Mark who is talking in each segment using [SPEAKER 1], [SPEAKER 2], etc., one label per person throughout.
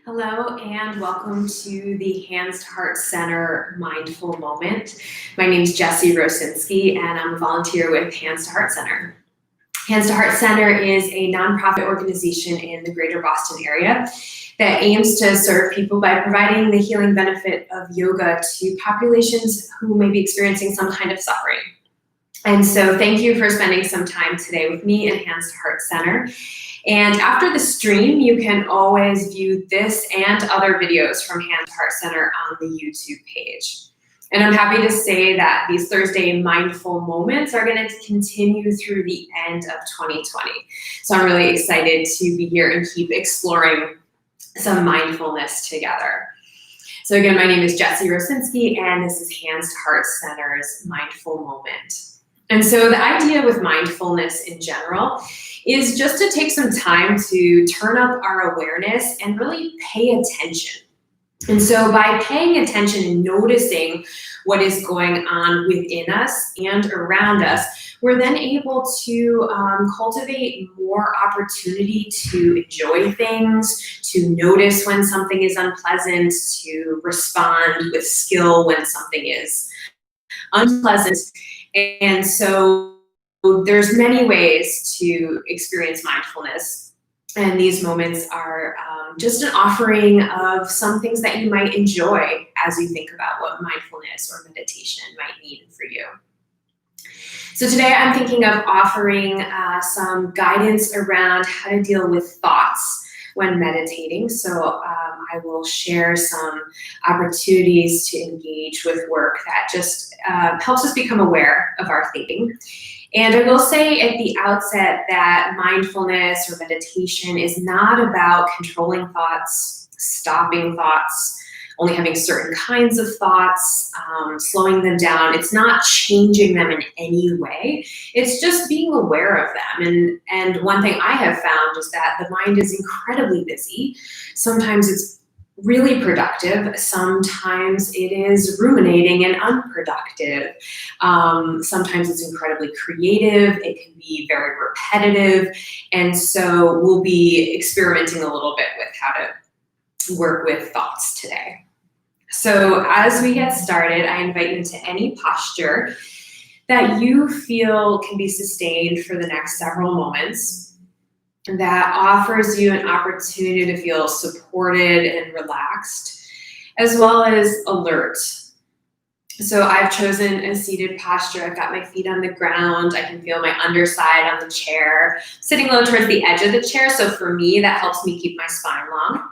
[SPEAKER 1] Hello and welcome to the Hands to Heart Center Mindful Moment. My name is Jessi Rosinski and I'm a volunteer with Hands to Heart Center. Hands to Heart Center is a nonprofit organization in the greater Boston area that aims to serve people by providing the healing benefit of yoga to populations who may be experiencing some kind of suffering. And so thank you for spending some time today with me at Hands to Heart Center. And after the stream, you can always view this and other videos from Hands to Heart Center on the YouTube page. And I'm happy to say that these Thursday mindful moments are going to continue through the end of 2020. So I'm really excited to be here and keep exploring some mindfulness together. So again, my name is Jessi Rosinski, and this is Hands to Heart Center's Mindful Moment. And so the idea with mindfulness in general is just to take some time to turn up our awareness and really pay attention. And so by paying attention and noticing what is going on within us and around us, we're then able to cultivate more opportunity to enjoy things, to notice when something is unpleasant, to respond with skill when something is unpleasant. And so there's many ways to experience mindfulness, and these moments are just an offering of some things that you might enjoy as you think about what mindfulness or meditation might mean for you. So today I'm thinking of offering some guidance around how to deal with thoughts when meditating. So I will share some opportunities to engage with work that just helps us become aware of our thinking. And I will say at the outset that mindfulness or meditation is not about controlling thoughts, stopping thoughts, only having certain kinds of thoughts, slowing them down. It's not changing them in any way. It's just being aware of them. And one thing I have found is that the mind is incredibly busy. Sometimes it's really productive. Sometimes it is ruminating and unproductive. Sometimes it's incredibly creative. It can be very repetitive. And so we'll be experimenting a little bit with how to work with thoughts today. So as we get started, I invite you into any posture that you feel can be sustained for the next several moments, that offers you an opportunity to feel supported and relaxed, as well as alert. So I've chosen a seated posture. I've got my feet on the ground. I can feel my underside on the chair, sitting low towards the edge of the chair. So for me, that helps me keep my spine long.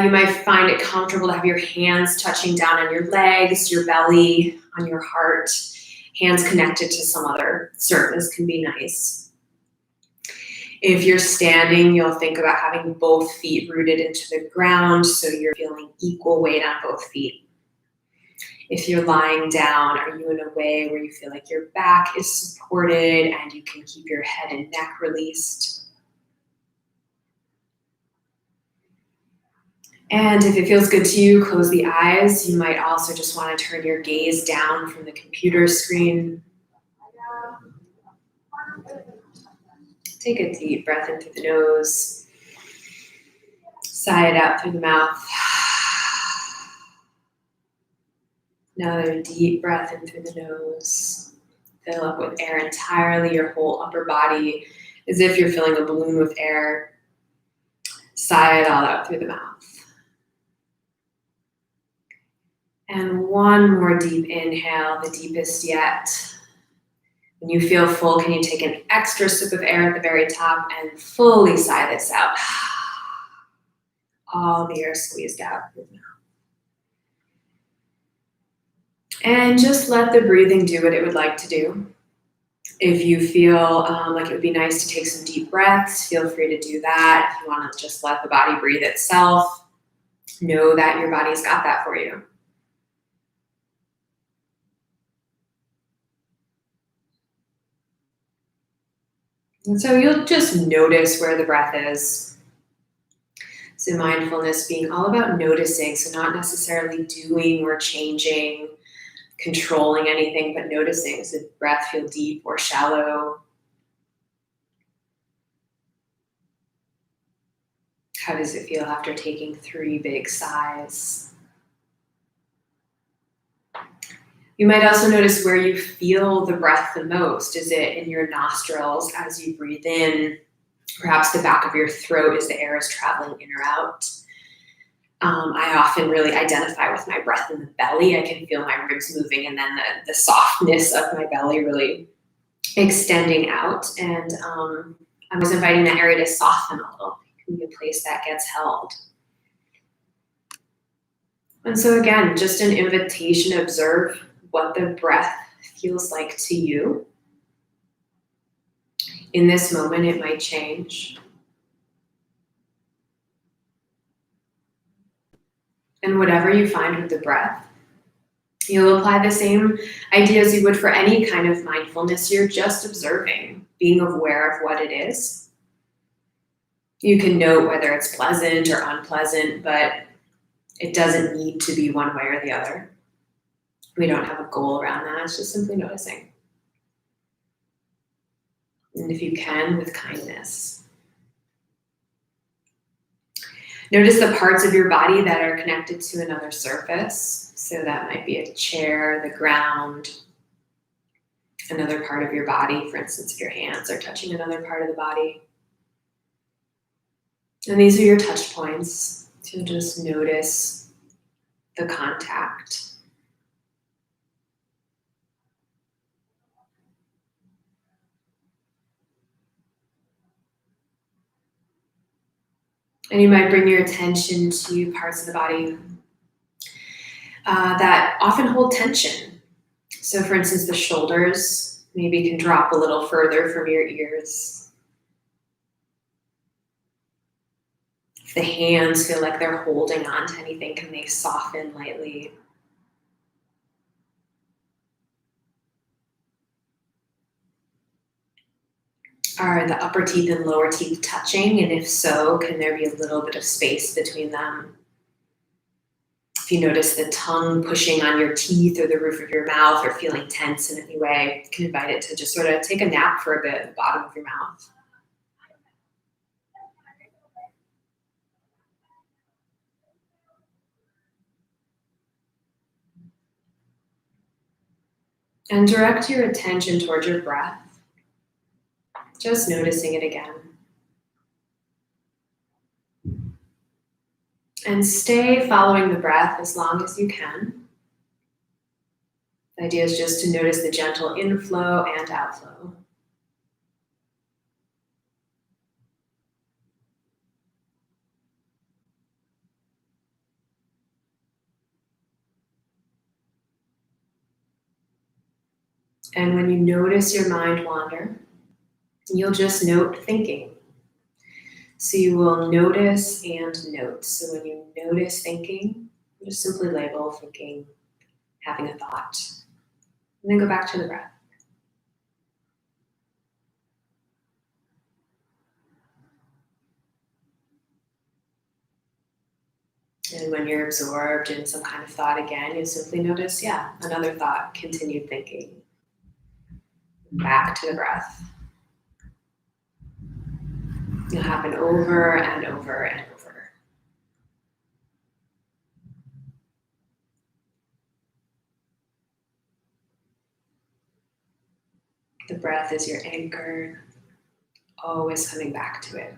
[SPEAKER 1] You might find it comfortable to have your hands touching down on your legs, your belly, on your heart. Hands connected to some other surface can be nice. If you're standing, you'll think about having both feet rooted into the ground so you're feeling equal weight on both feet. If you're lying down, are you in a way where you feel like your back is supported and you can keep your head and neck released? And if it feels good to you, close the eyes. You might also just want to turn your gaze down from the computer screen. Take a deep breath in through the nose. Sigh it out through the mouth. Another deep breath in through the nose. Fill up with air entirely your whole upper body, as if you're filling a balloon with air. Sigh it all out through the mouth. And one more deep inhale, the deepest yet. When you feel full, can you take an extra sip of air at the very top and fully sigh this out? All the air squeezed out through the mouth. And just let the breathing do what it would like to do. If you feel like it would be nice to take some deep breaths, feel free to do that. If you want to just let the body breathe itself, know that your body's got that for you. And so you'll just notice where the breath is. So mindfulness being all about noticing, so not necessarily doing or changing, controlling anything, but noticing. Does the breath feel deep or shallow? How does it feel after taking 3 big sighs? You might also notice where you feel the breath the most. Is it in your nostrils as you breathe in? Perhaps the back of your throat as the air is traveling in or out. I often really identify with my breath in the belly. I can feel my ribs moving and then the softness of my belly really extending out. And I was inviting that area to soften a little. It can be a place that gets held. And so again, just an invitation to observe what the breath feels like to you. In this moment, it might change. And whatever you find with the breath, you'll apply the same ideas you would for any kind of mindfulness. You're just observing, being aware of what it is. You can note whether it's pleasant or unpleasant, but it doesn't need to be one way or the other. We don't have a goal around that. It's just simply noticing. And if you can, with kindness. Notice the parts of your body that are connected to another surface. So that might be a chair, the ground, another part of your body. For instance, if your hands are touching another part of the body. And these are your touch points. So just notice the contact. And you might bring your attention to parts of the body that often hold tension. So for instance, the shoulders maybe can drop a little further from your ears. If the hands feel like they're holding on to anything, can they soften lightly? Are the upper teeth and lower teeth touching? And if so, can there be a little bit of space between them? If you notice the tongue pushing on your teeth or the roof of your mouth or feeling tense in any way, you can invite it to just sort of take a nap for a bit at the bottom of your mouth. And direct your attention towards your breath. Just noticing it again. And stay following the breath as long as you can. The idea is just to notice the gentle inflow and outflow. And when you notice your mind wander, you'll just note thinking. So you will notice and note. So when you notice thinking, you just simply label thinking, having a thought, and then go back to the breath. And when you're absorbed in some kind of thought again, you simply notice, another thought, continued thinking. Back to the breath. It'll happen over and over and over. The breath is your anchor, always coming back to it.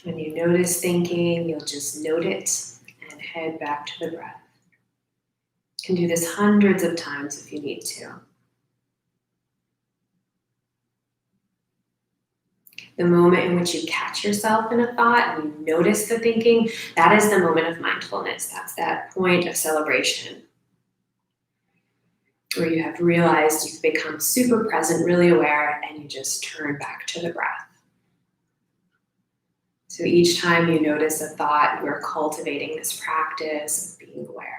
[SPEAKER 1] When you notice thinking, you'll just note it and head back to the breath. You can do this hundreds of times if you need to. The moment in which you catch yourself in a thought and you notice the thinking, that is the moment of mindfulness. That's that point of celebration where you have realized you've become super present, really aware, and and you just turn back to the breath. So each time you notice a thought, you are cultivating this practice of being aware.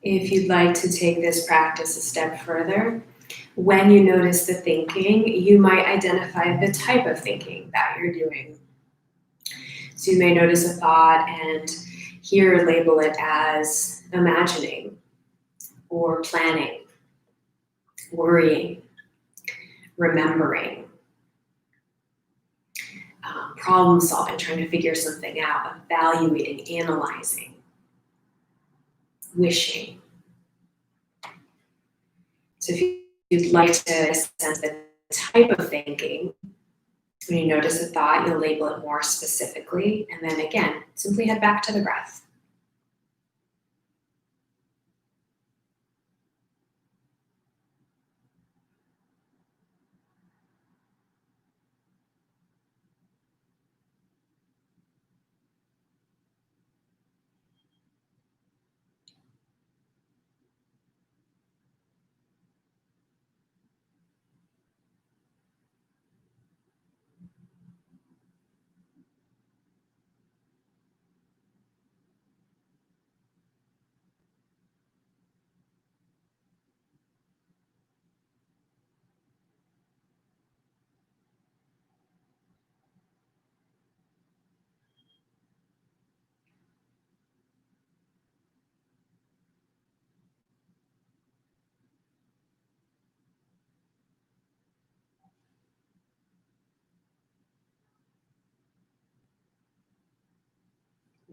[SPEAKER 1] If you'd like to take this practice a step further, when you notice the thinking, you might identify the type of thinking that you're doing. So you may notice a thought and here label it as imagining or planning, worrying, remembering, problem solving, trying to figure something out, evaluating, analyzing, wishing. So if you'd like to sense the type of thinking, when you notice a thought, you'll label it more specifically, and then again, simply head back to the breath.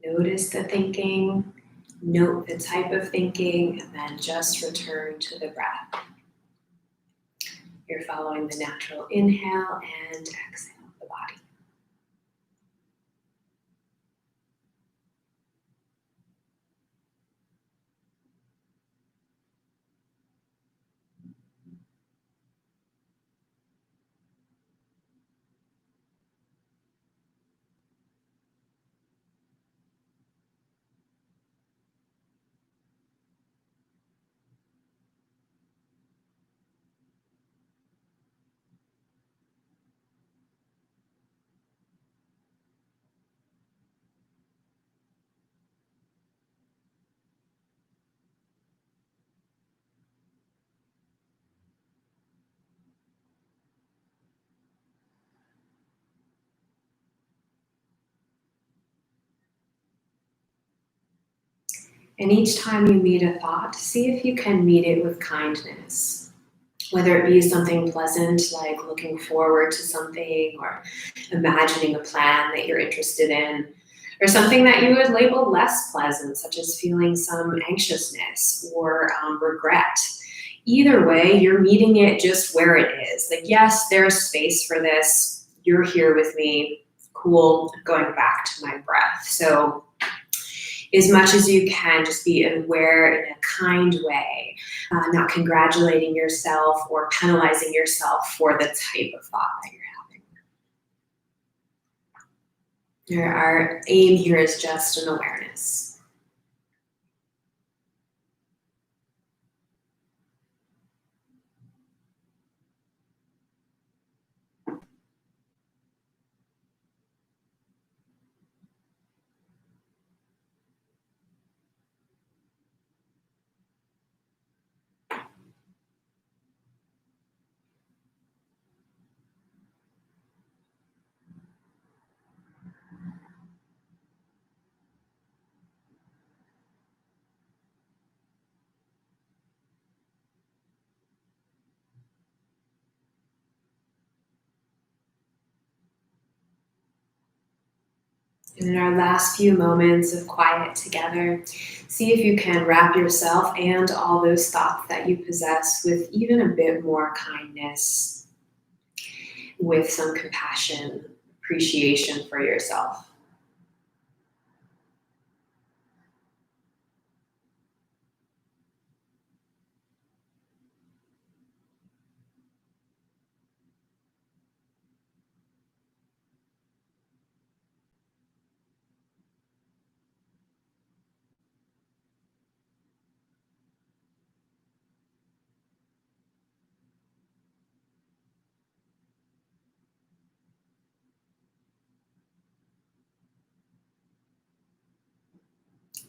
[SPEAKER 1] Notice the thinking, note the type of thinking, and then just return to the breath. You're following the natural inhale and exhale of the body. And each time you meet a thought, see if you can meet it with kindness. Whether it be something pleasant like looking forward to something or imagining a plan that you're interested in, or something that you would label less pleasant, such as feeling some anxiousness or regret. Either way, you're meeting it just where it is. Like, yes, there's space for this. You're here with me. Cool. I'm going back to my breath. So as much as you can, just be aware in a kind way, not congratulating yourself or penalizing yourself for the type of thought that you're having. Our aim here is just an awareness. And in our last few moments of quiet together, see if you can wrap yourself and all those thoughts that you possess with even a bit more kindness, with some compassion, appreciation for yourself.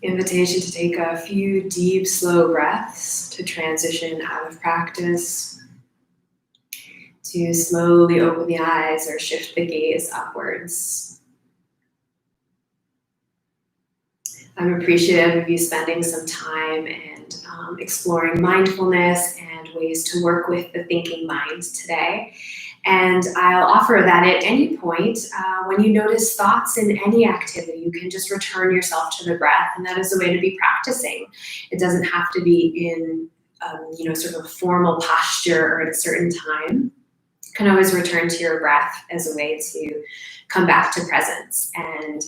[SPEAKER 1] Invitation to take a few deep, slow breaths to transition out of practice, to slowly open the eyes or shift the gaze upwards. I'm appreciative of you spending some time and exploring mindfulness and ways to work with the thinking mind today. And I'll offer that at any point, when you notice thoughts in any activity, you can just return yourself to the breath, and that is a way to be practicing. It doesn't have to be in, sort of a formal posture or at a certain time. You can always return to your breath as a way to come back to presence. And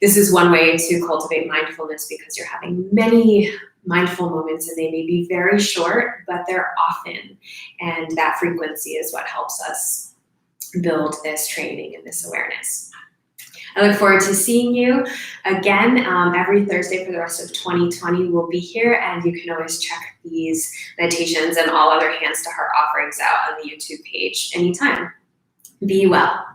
[SPEAKER 1] this is one way to cultivate mindfulness, because you're having many mindful moments and they may be very short, but they're often. And that frequency is what helps us build this training and this awareness. I look forward to seeing you again every Thursday for the rest of 2020. We'll be here, and you can always check these meditations and all other Hands to Heart offerings out on the YouTube page anytime. Be well.